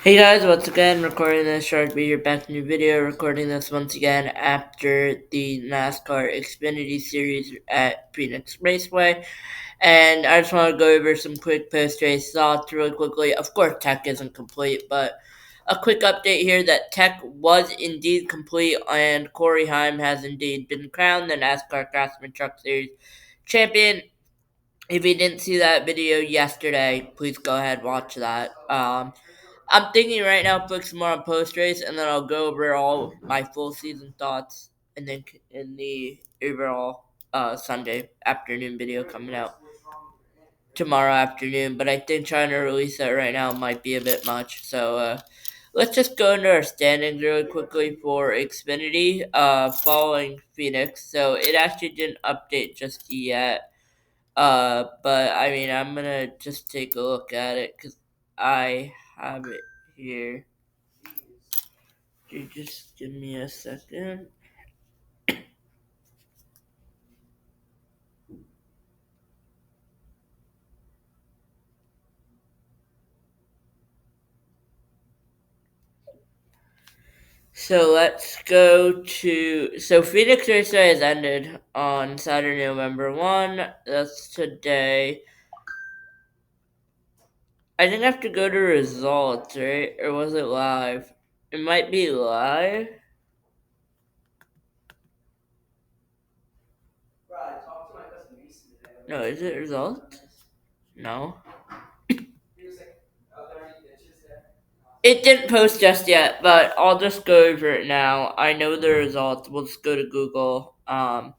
Hey guys, once again recording this short video back new video, recording this once again after the NASCAR Xfinity series at Phoenix Raceway. And I just want to go over some quick post-race thoughts really quickly. Of course, tech isn't complete, but a quick update here that tech was indeed complete and Corey Heim has indeed been crowned the NASCAR Craftsman Truck Series champion. If you didn't see that video yesterday, please go ahead and watch that. I'm thinking right now, focus more on post race, and then I'll go over all my full season thoughts, and then in the overall Sunday afternoon video coming out tomorrow afternoon. But I think trying to release that right now might be a bit much. So let's just go into our standings really quickly for Xfinity, following Phoenix. So it actually didn't update just yet. But I mean, I'm gonna just take a look at it because I have it here. You just give me a second. So let's go to. So Phoenix Raceway has ended on Saturday, November 1. That's today. I didn't have to go to results, right? Or was it live? It might be live. No, is it results? No. It didn't post just yet, but I'll just go over it now. I know the results. We'll just go to Google. I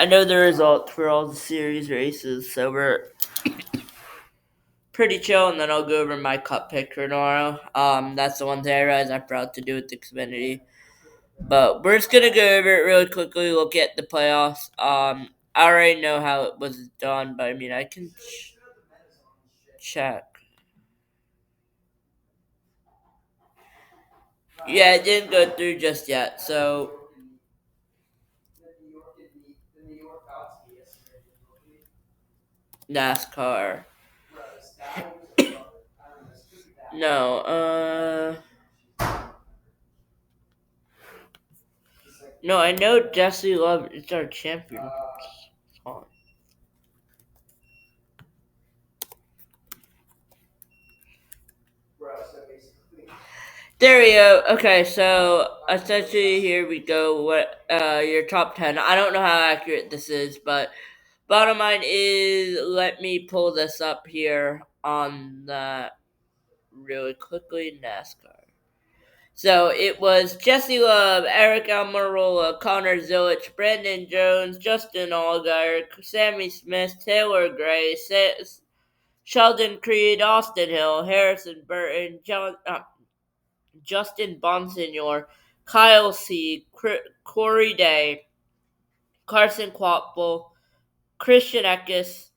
know the results for all the series races, so we're pretty chill. And then I'll go over my cup pick for tomorrow. That's the one thing I realized I forgot to do with Xfinity. But we're just gonna go over it really quickly. Look at the playoffs. I already know how it was done, but I mean, I can check. Yeah, it didn't go through just yet. So NASCAR. No, no, I know Jesse Love is our champion. There we go. Okay, so essentially here we go. What your top 10? I don't know how accurate this is, but bottom line is let me pull this up here on that really quickly. NASCAR. So it was Jesse Love, Eric Almirola, Connor Zilich, Brandon Jones, Justin Allgaier, Sammy Smith, Taylor Gray, Sheldon Creed, Austin Hill, Harrison Burton, Justin Bonsignor, Kyle C., Corey Day, Carson Quapple, Christian Eckes,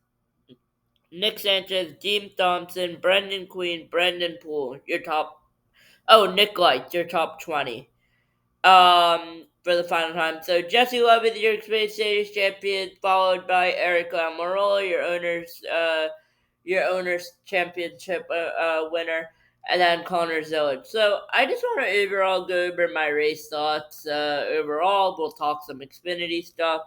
Nick Sanchez, Dean Thompson, Brendan Queen, Brendan Poole. Nick Light, your top 20. For the final time. So Jesse Love is your Xfinity Series champion, followed by Eric Almirola, your owner's championship winner, and then Connor Zillage. So I just want to overall go over my race thoughts. Overall, we'll talk some Xfinity stuff.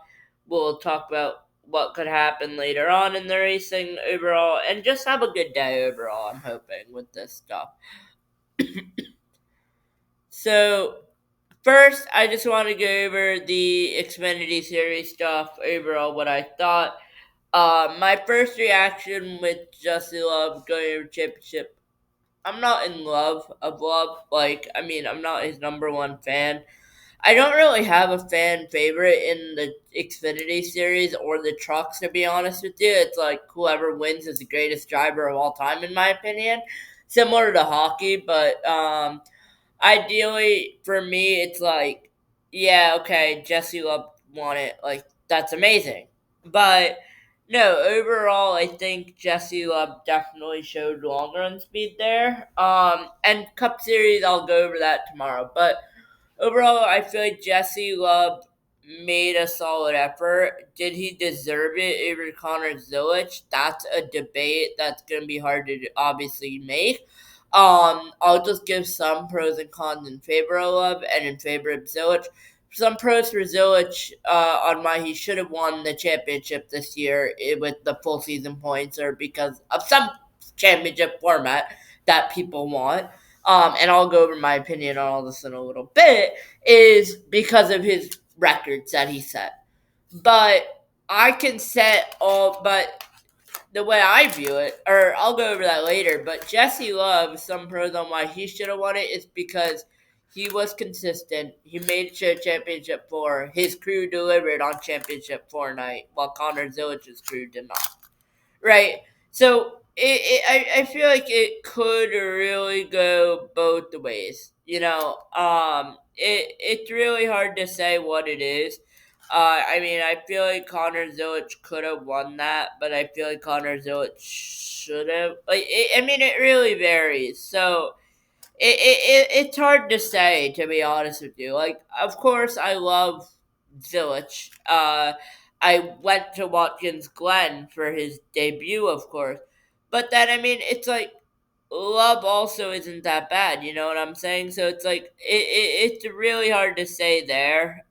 We'll talk about what could happen later on in the racing overall, and just have a good day overall. I'm hoping with this stuff. So first, I just want to go over the Xfinity Series stuff overall, what I thought. My first reaction with Jesse Love going over championship, I'm not in love of Love. I'm not his number one fan. I don't really have a fan favorite in the Xfinity Series or the trucks, to be honest with you. It's like whoever wins is the greatest driver of all time, in my opinion. Similar to hockey, but ideally, for me, it's like, yeah, okay, Jesse Love won it. Like, that's amazing. But, no, overall, I think Jesse Love definitely showed long run speed there. And Cup Series, I'll go over that tomorrow. But overall, I feel like Jesse Love made a solid effort. Did he deserve it over Connor Zilic? That's a debate that's going to be hard to obviously make. I'll just give some pros and cons in favor of Love and in favor of Zilich. Some pros for Zilich on why he should have won the championship this year with the full season points, or because of some championship format that people want. And I'll go over my opinion on all this in a little bit, is because of his records that he set. But I can set all, but the way I view it, or I'll go over that later, but Jesse Love, some pros on why he should have won it is because he was consistent. He made it to championship four. His crew delivered on championship four night, while Connor Zilich's crew did not. Right? So I feel like it could really go both ways. It's really hard to say what it is. I mean, I feel like Connor Zilich could have won that, but I feel like Connor Zilich should have. It really varies. So it's hard to say, to be honest with you. Like, of course, I love Zilich. I went to Watkins Glen for his debut, of course. But then, I mean, it's like, Love also isn't that bad, you know what I'm saying? So it's like, it's really hard to say there.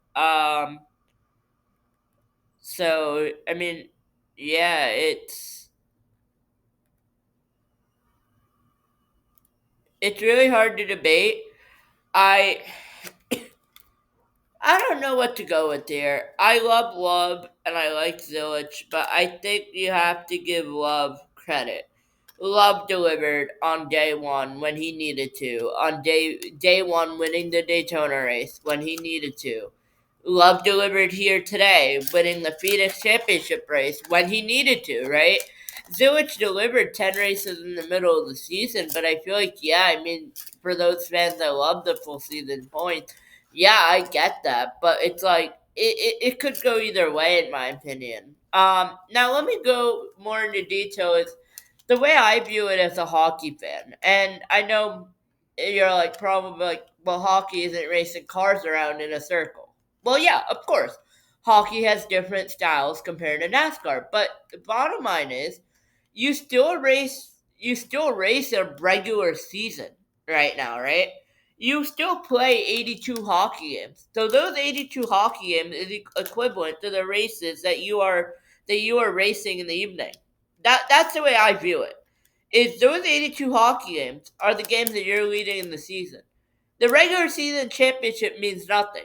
So, I mean, yeah, it's really hard to debate. I I don't know what to go with here. I love Love and I like Zilich, but I think you have to give Love credit. Love delivered on day one when he needed to. On day one, winning the Daytona race when he needed to. Love delivered here today, winning the Phoenix Championship race when he needed to. Right? Zilich delivered 10 races in the middle of the season, but I feel like, yeah, I mean, for those fans that love the full season points, yeah, I get that, but it's like it could go either way in my opinion. Now let me go more into detail. Is the way I view it as a hockey fan, and I know you're like probably like, well, hockey isn't racing cars around in a circle. Well, yeah, of course, hockey has different styles compared to NASCAR, but the bottom line is, you still race a regular season right now, right? You still play 82 hockey games. So those 82 hockey games is equivalent to the races that you are racing in the evening. That's the way I view it. Is those 82 hockey games are the games that you're leading in the season. The regular season championship means nothing.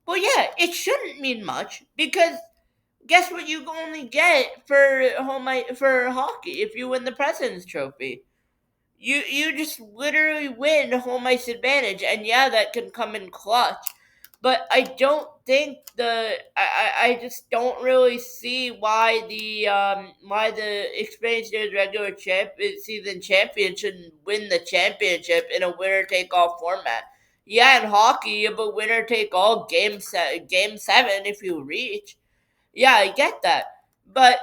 Well, yeah, it shouldn't mean much because guess what you only get for hockey if you win the President's Trophy. You just literally win home ice advantage, and yeah, that can come in clutch. But I don't think I just don't really see why the experienced year's regular season champion shouldn't win the championship in a winner take all format. Yeah, in hockey, you have a winner take all game seven if you reach. Yeah, I get that. But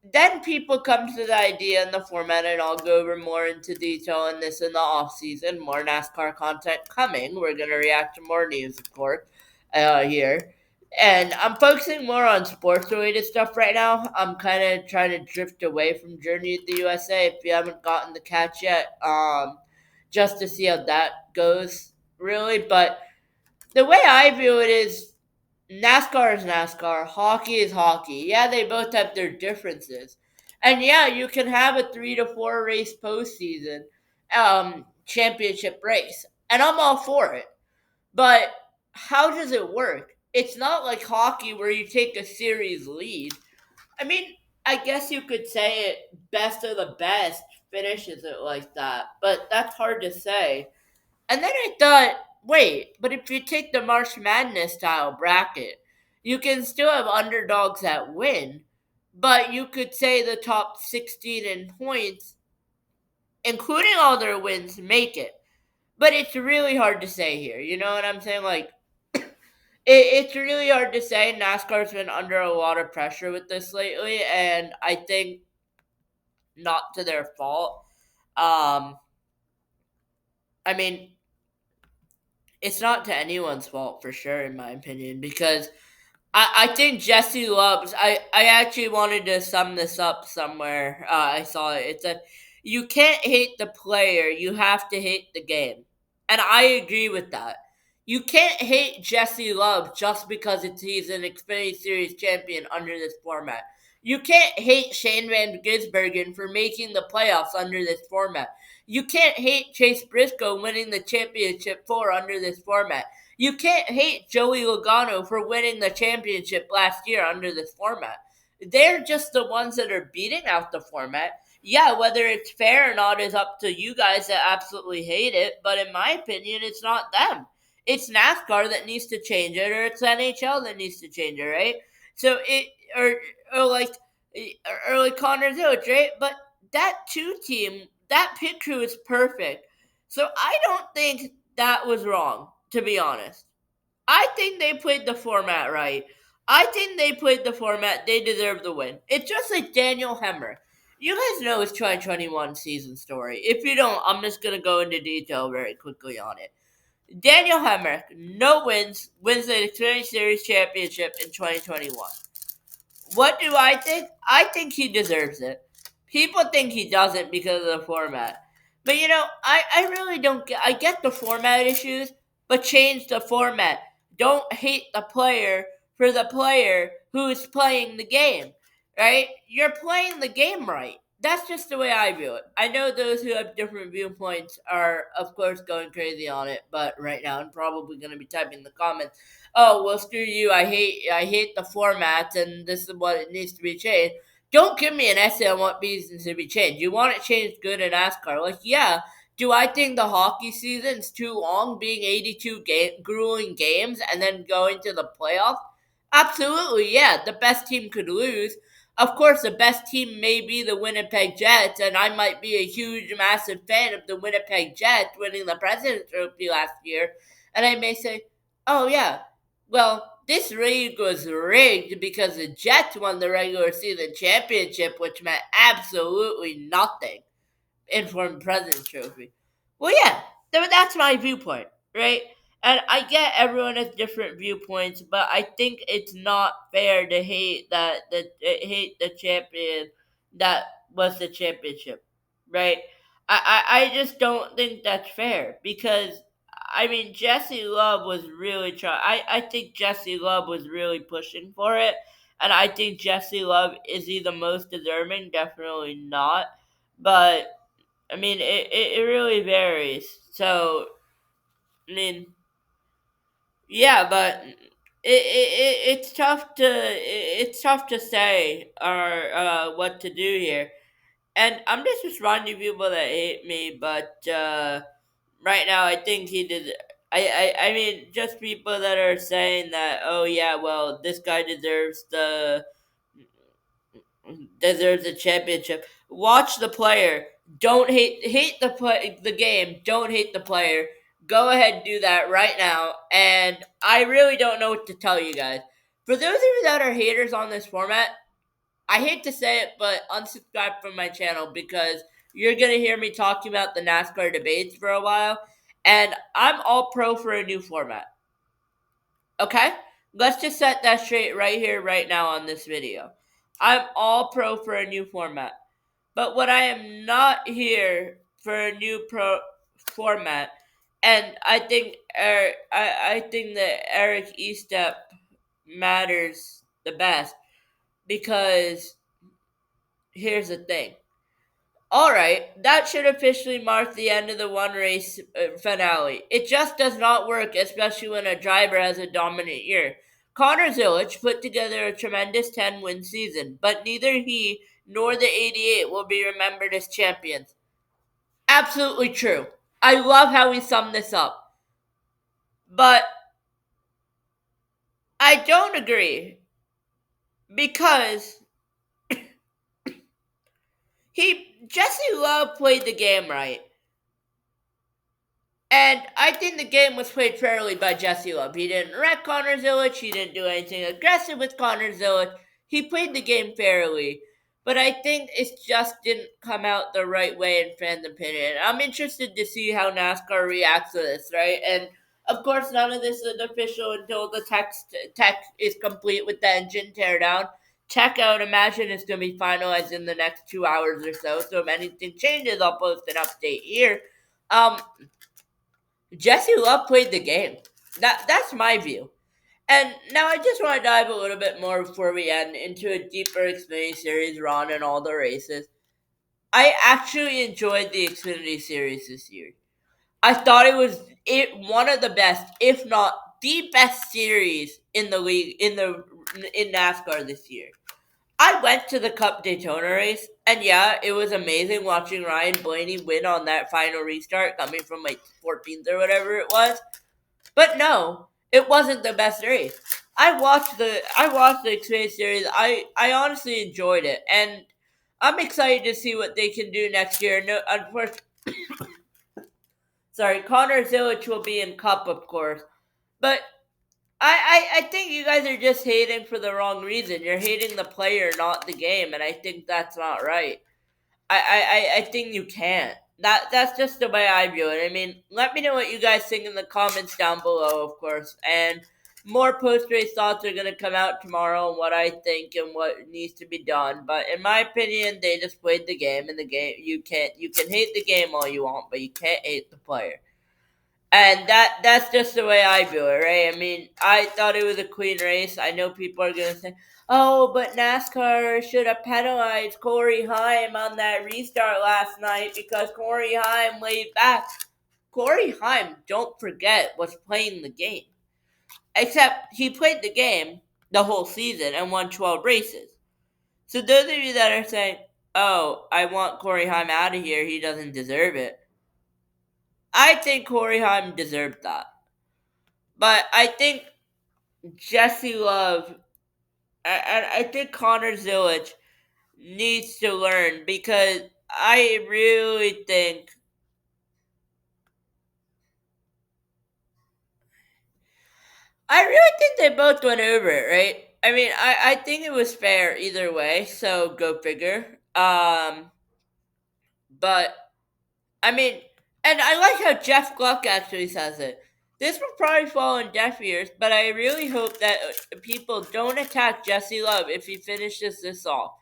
then people come to the idea in the format, and I'll go over more into detail in this in the off season. More NASCAR content coming. We're gonna react to more news, of course, here. And I'm focusing more on sports related stuff right now. I'm kind of trying to drift away from Journey to the USA if you haven't gotten the catch yet, just to see how that goes, really. But the way I view it is NASCAR is NASCAR, hockey is hockey. Yeah, they both have their differences. And yeah, you can have a 3 to 4 race postseason championship race. And I'm all for it. But how does it work? It's not like hockey where you take a series lead. I mean, I guess you could say it best of the best finishes it like that, but that's hard to say. And then I thought, wait, but if you take the March Madness style bracket, you can still have underdogs that win, but you could say the top 16 in points, including all their wins, make it. But it's really hard to say here. You know what I'm saying? Like, it's really hard to say. NASCAR's been under a lot of pressure with this lately, and I think not to their fault. Um, I mean, it's not to anyone's fault for sure, in my opinion, because I think Jesse loves. I actually wanted to sum this up somewhere. I saw it. It said You can't hate the player, you have to hate the game. And I agree with that. You can't hate Jesse Love just because he's an Xfinity Series champion under this format. You can't hate Shane Van Gisbergen for making the playoffs under this format. You can't hate Chase Briscoe winning the championship four under this format. You can't hate Joey Logano for winning the championship last year under this format. They're just the ones that are beating out the format. Yeah, whether it's fair or not is up to you guys that absolutely hate it, but in my opinion, it's not them. It's NASCAR that needs to change it, or it's NHL that needs to change it, right? So or like or like Connor Zilch, right? But that two team, that pit crew is perfect. So I don't think that was wrong, to be honest. I think they played the format right. I think they played the format. They deserve the win. It's just like Daniel Hemmer. You guys know his 2021 season story. If you don't, I'm just going to go into detail very quickly on it. Daniel Hemmer, no wins, wins the Xfinity Series Championship in 2021. What do I think? I think he deserves it. People think he doesn't because of the format. But I really don't get I get the format issues, but change the format. Don't hate the player for the player who is playing the game. Right? You're playing the game right. That's just the way I view it. I know those who have different viewpoints are of course going crazy on it, but right now I'm probably gonna be typing in the comments, oh well, screw you, I hate the format and this is what it needs to be changed. Don't give me an essay on what needs to be changed. You want it changed good in NASCAR. Like, yeah, do I think the hockey season's too long, being 82 grueling games and then going to the playoffs? Absolutely, yeah. The best team could lose. Of course, the best team may be the Winnipeg Jets, and I might be a huge, massive fan of the Winnipeg Jets winning the President's Trophy last year. And I may say, oh, yeah, well, this league was rigged because the Jets won the regular season championship, which meant absolutely nothing informed President's Trophy. Well, yeah, that's my viewpoint, right? And I get everyone has different viewpoints, but I think it's not fair to hate the champion that was the championship, right? I just don't think that's fair because I mean Jesse Love was really trying. I think Jesse Love was really pushing for it, and I think Jesse Love is he the most deserving? Definitely not, but I mean, it really varies. So, I mean, yeah, but it's tough to say or what to do here. And I'm just responding to people that hate me, but right now I think he did. I mean, just people that are saying that, oh yeah, well, this guy deserves a championship. Watch the player. Don't hate the game. Don't hate the player. Go ahead and do that right now. And I really don't know what to tell you guys. For those of you that are haters on this format, I hate to say it, but unsubscribe from my channel because you're gonna hear me talking about the NASCAR debates for a while, and I'm all pro for a new format. Okay? Let's just set that straight right here, right now on this video. I'm all pro for a new format. But what I am not here for a new format, and I think I think that Eric Estep matters the best because here's the thing. All right, that should officially mark the end of the one race finale. It just does not work, especially when a driver has a dominant year. Connor Zillich put together a tremendous 10-win season, but neither he nor the 88 will be remembered as champions. Absolutely true. I love how he summed this up. But I don't agree because Jesse Love played the game right. And I think the game was played fairly by Jesse Love. He didn't wreck Connor Zillich. He didn't do anything aggressive with Connor Zillich. He played the game fairly. But I think it just didn't come out the right way in fans' opinion. I'm interested to see how NASCAR reacts to this, right? And of course, none of this is official until the tech is complete with the engine teardown. checkout. Imagine it's going to be finalized in the next 2 hours or so. So if anything changes, I'll post an update here. Um, Jesse Love played the game. That's my view. And now I just want to dive a little bit more before we end into a deeper Xfinity Series run and all the races. I actually enjoyed the Xfinity Series this year. I thought it one of the best, if not the best series in the league in NASCAR this year. I went to the Cup Daytona race, and yeah, it was amazing watching Ryan Blaney win on that final restart, coming from like 14th or whatever it was. But no, it wasn't the best race. I watched the Xfinity series. I honestly enjoyed it, and I'm excited to see what they can do next year. No, unfortunately, sorry, Connor Zilic will be in Cup, of course, but I think you guys are just hating for the wrong reason. You're hating the player, not the game, and I think that's not right. I think you can't. That's just the way I view it. I mean, let me know what you guys think in the comments down below, of course. And more post race thoughts are gonna come out tomorrow on what I think and what needs to be done. But in my opinion, they just played the game, and the game you can hate the game all you want, but you can't hate the player. And that's just the way I view it, right? I mean, I thought it was a clean race. I know people are gonna say, "Oh, but NASCAR should have penalized Corey Heim on that restart last night because Corey Heim laid back." Corey Heim, don't forget, was playing the game. Except he played the game the whole season and won 12 races. So those of you that are saying, "Oh, I want Corey Heim out of here. He doesn't deserve it," I think Corey Heim deserved that. But I think Jesse Love, I think Connor Zilic needs to learn because I really think they both went over it, right? I mean, I think it was fair either way, so go figure. But I mean, and I like how Jeff Gluck actually says it. This will probably fall in deaf ears, but I really hope that people don't attack Jesse Love if he finishes this off.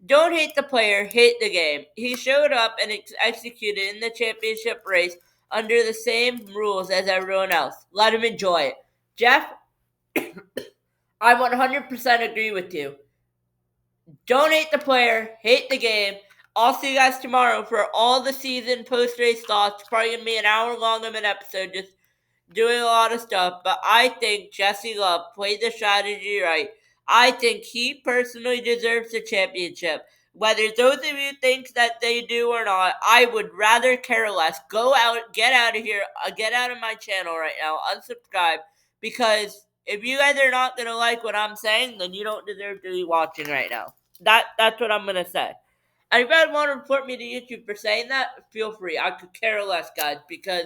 Don't hate the player, hate the game. He showed up and executed in the championship race under the same rules as everyone else. Let him enjoy it. Jeff, I 100% agree with you. Don't hate the player, hate the game. I'll see you guys tomorrow for all the season post race thoughts. Probably gonna be an hour long of an episode, just doing a lot of stuff. But I think Jesse Love played the strategy right. I think he personally deserves the championship. Whether those of you think that they do or not, I would rather care less. Go out, get out of here, get out of my channel right now, unsubscribe, because if you guys are not gonna like what I'm saying, then you don't deserve to be watching right now. That's what I'm gonna say. And if you guys want to report me to YouTube for saying that, feel free. I could care less, guys, because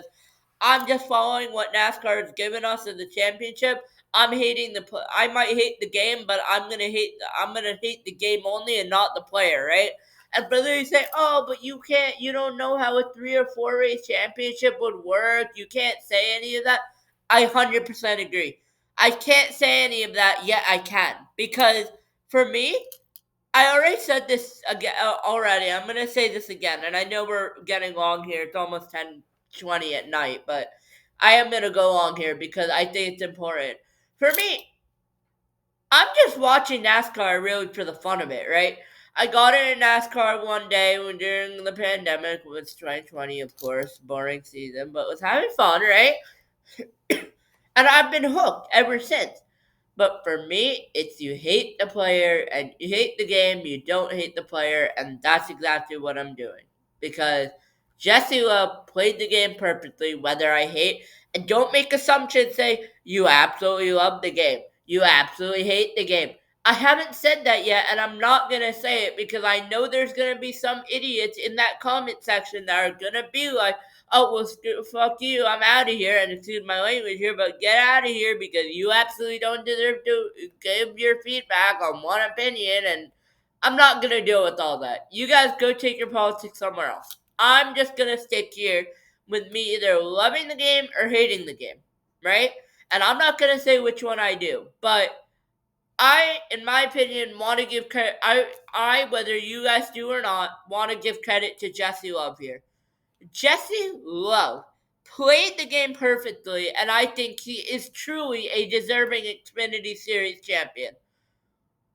I'm just following what NASCAR has given us in the championship. I'm hating I might hate the game, but I'm gonna hate the game only and not the player, right? And for those who say, "Oh, but you don't know how a 3 or 4 race championship would work. You can't say any of that." I 100% agree. I can't say any of that yet. I can, because for me, I already said this again already. I'm gonna say this again, and I know we're getting long here. It's almost 10:20 at night, but I am gonna go long here because I think it's important. For me, I'm just watching NASCAR really for the fun of it, right? I got into NASCAR one day during the pandemic. It was 2020, of course, boring season, but was having fun, right? And I've been hooked ever since. But for me, it's you hate the player and you hate the game, you don't hate the player, and that's exactly what I'm doing. Because Jesse Love played the game perfectly, whether I hate, and don't make assumptions say, you absolutely love the game, you absolutely hate the game. I haven't said that yet, and I'm not going to say it because I know there's going to be some idiots in that comment section that are going to be like, "Oh, well, fuck you, I'm out of here," and excuse my language here, but get out of here because you absolutely don't deserve to give your feedback on one opinion, and I'm not going to deal with all that. You guys go take your politics somewhere else. I'm just going to stick here with me either loving the game or hating the game, right? And I'm not going to say which one I do, but in my opinion, want to give credit. Whether you guys do or not, want to give credit to Jesse Love here. Jesse Love played the game perfectly, and I think he is truly a deserving Xfinity Series champion.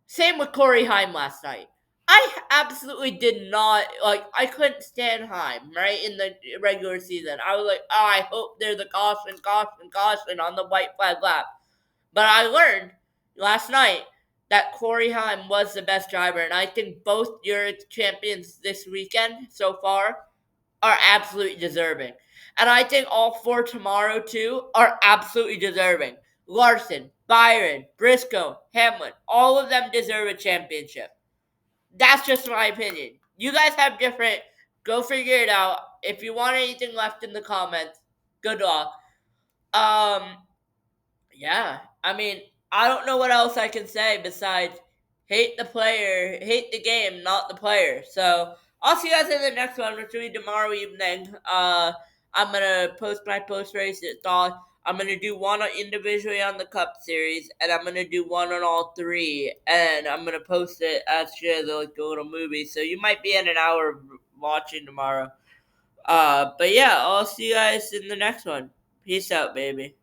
Same with Corey Heim last night. I absolutely did not like. I couldn't stand Heim right in the regular season. I was like, oh, I hope there's a caution on the white flag lap. But I learned last night that Corey Heim was the best driver, and I think both your champions this weekend so far are absolutely deserving. And I think all four tomorrow, too, are absolutely deserving. Larson, Byron, Briscoe, Hamlin, all of them deserve a championship. That's just my opinion. You guys have different. Go figure it out. If you want anything left in the comments, good luck. Um, yeah, I mean, I don't know what else I can say besides hate the player, hate the game, not the player. So I'll see you guys in the next one, which will be tomorrow evening. I'm gonna post my post race thought. I'm gonna do one individually on the Cup Series, and I'm gonna do one on all three, and I'm gonna post it as like a little movie. So you might be in an hour watching tomorrow. But yeah, I'll see you guys in the next one. Peace out, baby.